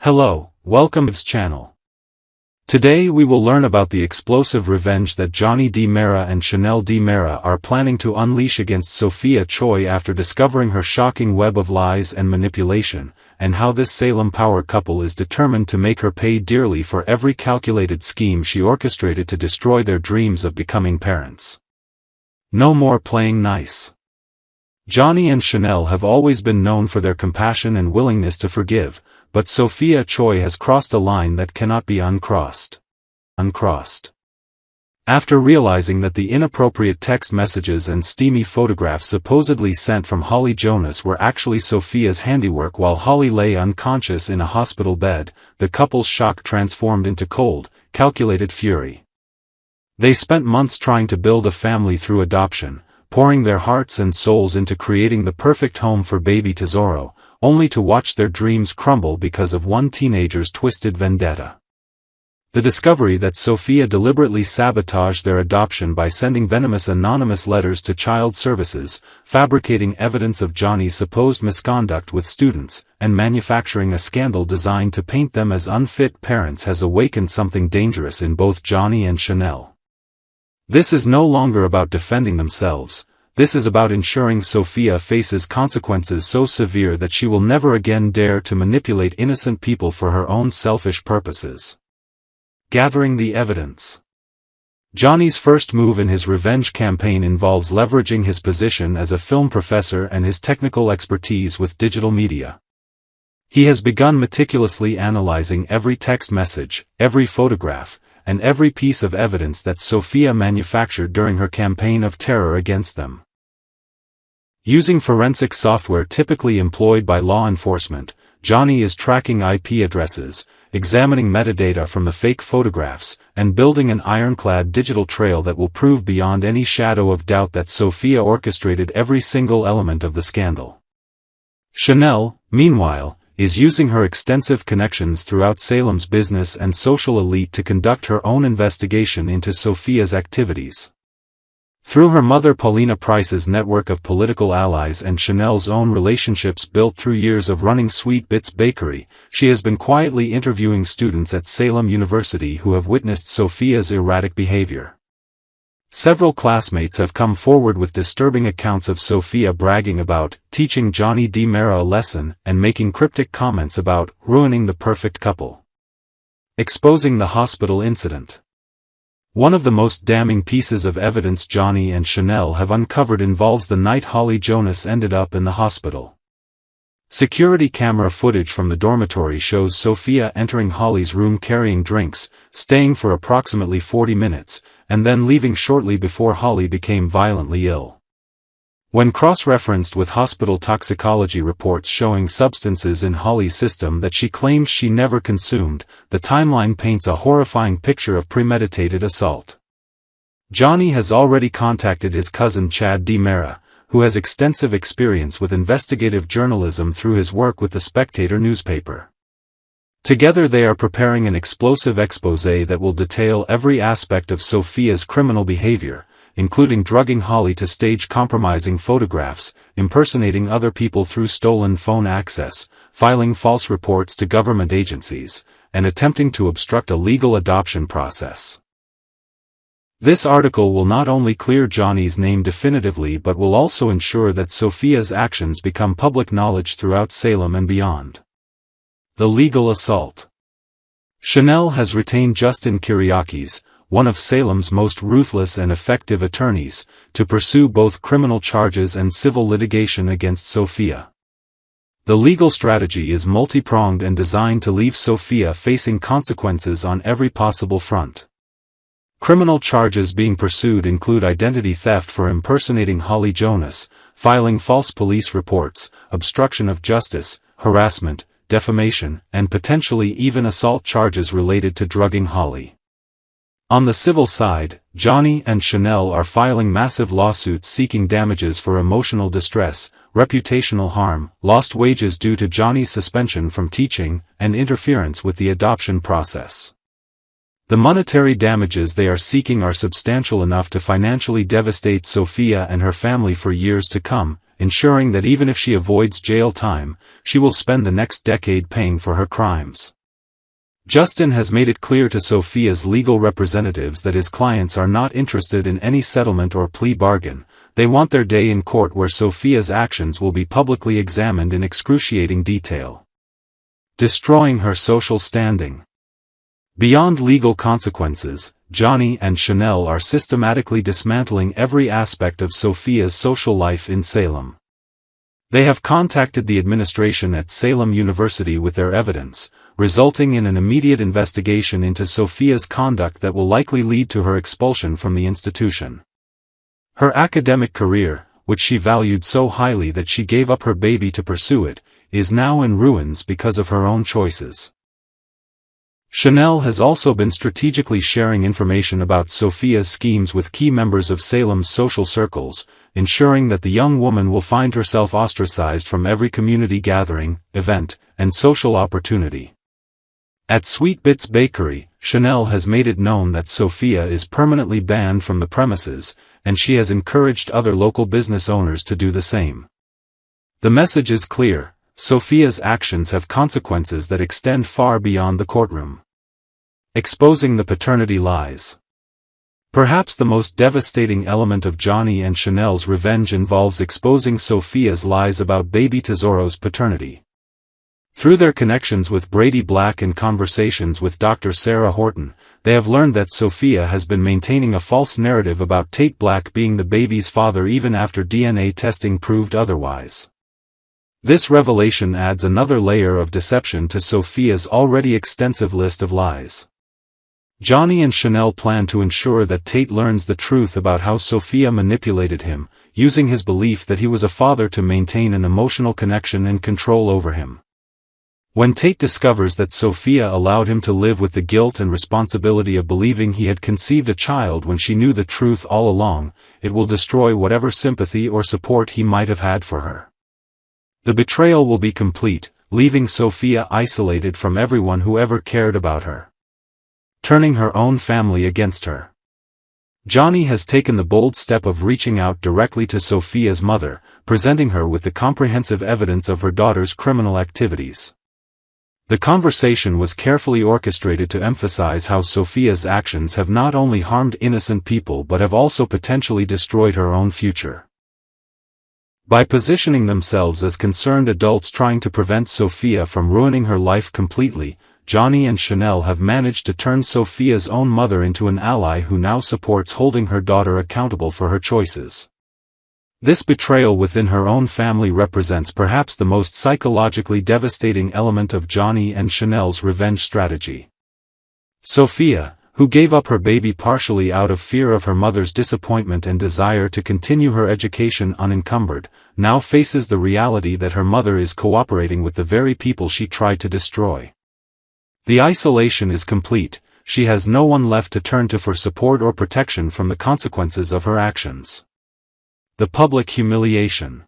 Hello, welcome to this channel. Today we will learn about the explosive revenge that Johnny DiMera and Chanel DiMera are planning to unleash against Sophia Choi after discovering her shocking web of lies and manipulation, and how this Salem power couple is determined to make her pay dearly for every calculated scheme she orchestrated to destroy their dreams of becoming parents. No more playing nice. Johnny and Chanel have always been known for their compassion and willingness to forgive, but Sophia Choi has crossed a line that cannot be uncrossed. After realizing that the inappropriate text messages and steamy photographs supposedly sent from Holly Jonas were actually Sophia's handiwork while Holly lay unconscious in a hospital bed, the couple's shock transformed into cold, calculated fury. They spent months trying to build a family through adoption, pouring their hearts and souls into creating the perfect home for baby Tesoro, only to watch their dreams crumble because of one teenager's twisted vendetta. The discovery that Sophia deliberately sabotaged their adoption by sending venomous anonymous letters to child services, fabricating evidence of Johnny's supposed misconduct with students, and manufacturing a scandal designed to paint them as unfit parents has awakened something dangerous in both Johnny and Chanel. This is no longer about defending themselves. This is about ensuring Sophia faces consequences so severe that she will never again dare to manipulate innocent people for her own selfish purposes. Gathering the evidence. Johnny's first move in his revenge campaign involves leveraging his position as a film professor and his technical expertise with digital media. He has begun meticulously analyzing every text message, every photograph, and every piece of evidence that Sophia manufactured during her campaign of terror against them. Using forensic software typically employed by law enforcement, Johnny is tracking IP addresses, examining metadata from the fake photographs, and building an ironclad digital trail that will prove beyond any shadow of doubt that Sophia orchestrated every single element of the scandal. Chanel, meanwhile, is using her extensive connections throughout Salem's business and social elite to conduct her own investigation into Sophia's activities. Through her mother Paulina Price's network of political allies and Chanel's own relationships built through years of running Sweet Bits Bakery, she has been quietly interviewing students at Salem University who have witnessed Sophia's erratic behavior. Several classmates have come forward with disturbing accounts of Sophia bragging about teaching Johnny DiMera a lesson and making cryptic comments about ruining the perfect couple. Exposing the hospital incident. One of the most damning pieces of evidence Johnny and Chanel have uncovered involves the night Holly Jonas ended up in the hospital. Security camera footage from the dormitory shows Sophia entering Holly's room carrying drinks, staying for approximately 40 minutes, and then leaving shortly before Holly became violently ill. When cross-referenced with hospital toxicology reports showing substances in Holly's system that she claims she never consumed, the timeline paints a horrifying picture of premeditated assault. Johnny has already contacted his cousin Chad DiMera, who has extensive experience with investigative journalism through his work with the Spectator newspaper. Together they are preparing an explosive exposé that will detail every aspect of Sophia's criminal behavior, including drugging Holly to stage compromising photographs, impersonating other people through stolen phone access, filing false reports to government agencies, and attempting to obstruct a legal adoption process. This article will not only clear Johnny's name definitively but will also ensure that Sophia's actions become public knowledge throughout Salem and beyond. The legal assault. Chanel has retained Justin Kyriakis, one of Salem's most ruthless and effective attorneys, to pursue both criminal charges and civil litigation against Sophia. The legal strategy is multi-pronged and designed to leave Sophia facing consequences on every possible front. Criminal charges being pursued include identity theft for impersonating Holly Jonas, filing false police reports, obstruction of justice, harassment, defamation, and potentially even assault charges related to drugging Holly. On the civil side, Johnny and Chanel are filing massive lawsuits seeking damages for emotional distress, reputational harm, lost wages due to Johnny's suspension from teaching, and interference with the adoption process. The monetary damages they are seeking are substantial enough to financially devastate Sophia and her family for years to come, ensuring that even if she avoids jail time, she will spend the next decade paying for her crimes. Justin has made it clear to Sophia's legal representatives that his clients are not interested in any settlement or plea bargain. They want their day in court where Sophia's actions will be publicly examined in excruciating detail. Destroying her social standing. Beyond legal consequences, Johnny and Chanel are systematically dismantling every aspect of Sophia's social life in Salem. They have contacted the administration at Salem University with their evidence, resulting in an immediate investigation into Sophia's conduct that will likely lead to her expulsion from the institution. Her academic career, which she valued so highly that she gave up her baby to pursue it, is now in ruins because of her own choices. Chanel has also been strategically sharing information about Sophia's schemes with key members of Salem's social circles, ensuring that the young woman will find herself ostracized from every community gathering, event, and social opportunity. At Sweet Bits Bakery, Chanel has made it known that Sophia is permanently banned from the premises, and she has encouraged other local business owners to do the same. The message is clear: Sophia's actions have consequences that extend far beyond the courtroom. Exposing the paternity lies. Perhaps the most devastating element of Johnny and Chanel's revenge involves exposing Sophia's lies about baby Tesoro's paternity. Through their connections with Brady Black and conversations with Dr. Sarah Horton, they have learned that Sophia has been maintaining a false narrative about Tate Black being the baby's father even after DNA testing proved otherwise. This revelation adds another layer of deception to Sophia's already extensive list of lies. Johnny and Chanel plan to ensure that Tate learns the truth about how Sophia manipulated him, using his belief that he was a father to maintain an emotional connection and control over him. When Tate discovers that Sophia allowed him to live with the guilt and responsibility of believing he had conceived a child when she knew the truth all along, it will destroy whatever sympathy or support he might have had for her. The betrayal will be complete, leaving Sophia isolated from everyone who ever cared about her, turning her own family against her. Johnny has taken the bold step of reaching out directly to Sophia's mother, presenting her with the comprehensive evidence of her daughter's criminal activities. The conversation was carefully orchestrated to emphasize how Sophia's actions have not only harmed innocent people but have also potentially destroyed her own future. By positioning themselves as concerned adults trying to prevent Sophia from ruining her life completely, Johnny and Chanel have managed to turn Sophia's own mother into an ally who now supports holding her daughter accountable for her choices. This betrayal within her own family represents perhaps the most psychologically devastating element of Johnny and Chanel's revenge strategy. Sophia, who gave up her baby partially out of fear of her mother's disappointment and desire to continue her education unencumbered, now faces the reality that her mother is cooperating with the very people she tried to destroy. The isolation is complete. She has no one left to turn to for support or protection from the consequences of her actions. The public humiliation.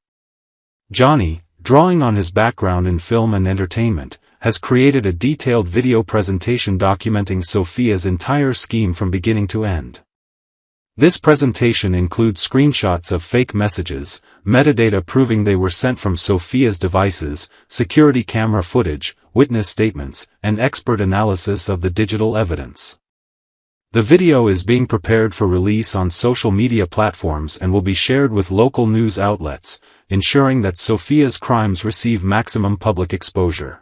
Johnny, drawing on his background in film and entertainment, has created a detailed video presentation documenting Sophia's entire scheme from beginning to end. This presentation includes screenshots of fake messages, metadata proving they were sent from Sophia's devices, security camera footage, witness statements, and expert analysis of the digital evidence. The video is being prepared for release on social media platforms and will be shared with local news outlets, ensuring that Sophia's crimes receive maximum public exposure.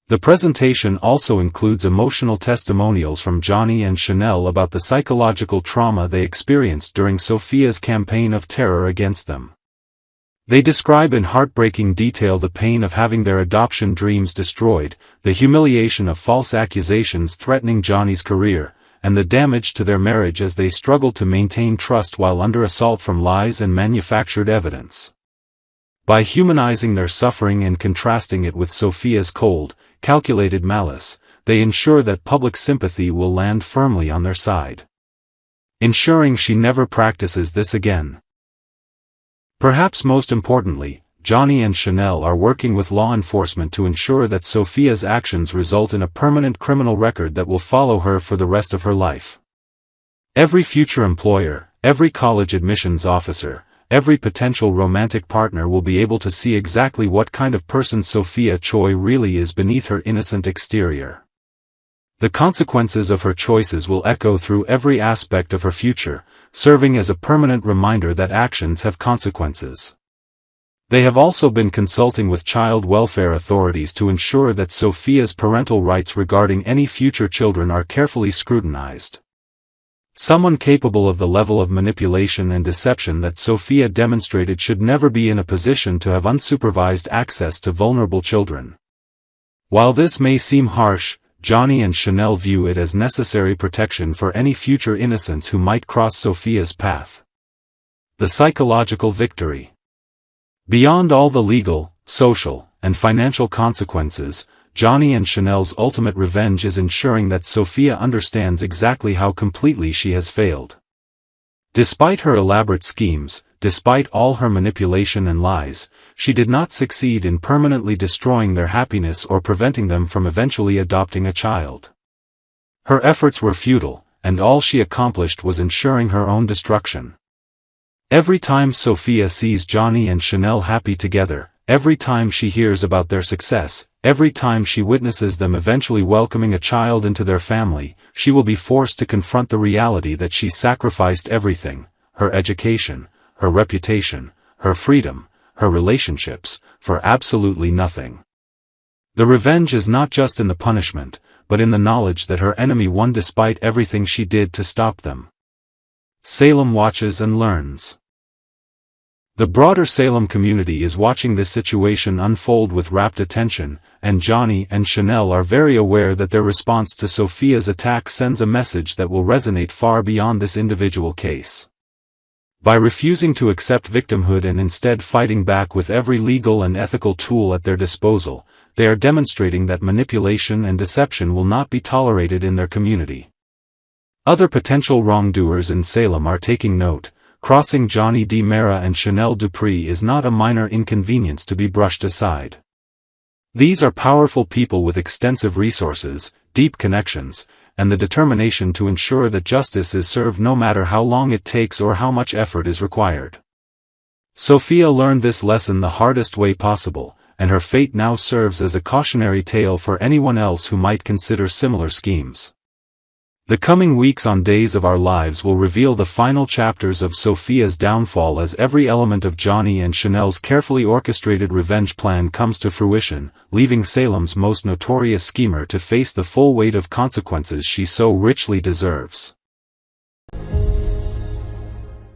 The presentation also includes emotional testimonials from Johnny and Chanel about the psychological trauma they experienced during Sophia's campaign of terror against them. They describe in heartbreaking detail the pain of having their adoption dreams destroyed, the humiliation of false accusations threatening Johnny's career, and the damage to their marriage as they struggled to maintain trust while under assault from lies and manufactured evidence. By humanizing their suffering and contrasting it with Sophia's cold, calculated malice, they ensure that public sympathy will land firmly on their side, ensuring she never practices this again. Perhaps most importantly, Johnny and Chanel are working with law enforcement to ensure that Sophia's actions result in a permanent criminal record that will follow her for the rest of her life. Every future employer, every college admissions officer, every potential romantic partner will be able to see exactly what kind of person Sophia Choi really is beneath her innocent exterior. The consequences of her choices will echo through every aspect of her future, serving as a permanent reminder that actions have consequences. They have also been consulting with child welfare authorities to ensure that Sophia's parental rights regarding any future children are carefully scrutinized. Someone capable of the level of manipulation and deception that Sophia demonstrated should never be in a position to have unsupervised access to vulnerable children. While this may seem harsh, Johnny and Chanel view it as necessary protection for any future innocents who might cross Sophia's path. The psychological victory. Beyond all the legal, social, and financial consequences, Johnny and Chanel's ultimate revenge is ensuring that Sophia understands exactly how completely she has failed. Despite her elaborate schemes, despite all her manipulation and lies, she did not succeed in permanently destroying their happiness or preventing them from eventually adopting a child. Her efforts were futile, and all she accomplished was ensuring her own destruction. Every time Sophia sees Johnny and Chanel happy together, every time she hears about their success, every time she witnesses them eventually welcoming a child into their family, she will be forced to confront the reality that she sacrificed everything, her education, her reputation, her freedom, her relationships, for absolutely nothing. The revenge is not just in the punishment, but in the knowledge that her enemy won despite everything she did to stop them. Salem watches and learns. The broader Salem community is watching this situation unfold with rapt attention, and Johnny and Chanel are very aware that their response to Sophia's attack sends a message that will resonate far beyond this individual case. By refusing to accept victimhood and instead fighting back with every legal and ethical tool at their disposal, they are demonstrating that manipulation and deception will not be tolerated in their community. Other potential wrongdoers in Salem are taking note. Crossing Johnny D. Mara and Chanel Dupree is not a minor inconvenience to be brushed aside. These are powerful people with extensive resources, deep connections, and the determination to ensure that justice is served no matter how long it takes or how much effort is required. Sophia learned this lesson the hardest way possible, and her fate now serves as a cautionary tale for anyone else who might consider similar schemes. The coming weeks on Days of Our Lives will reveal the final chapters of Sophia's downfall as every element of Johnny and Chanel's carefully orchestrated revenge plan comes to fruition, leaving Salem's most notorious schemer to face the full weight of consequences she so richly deserves.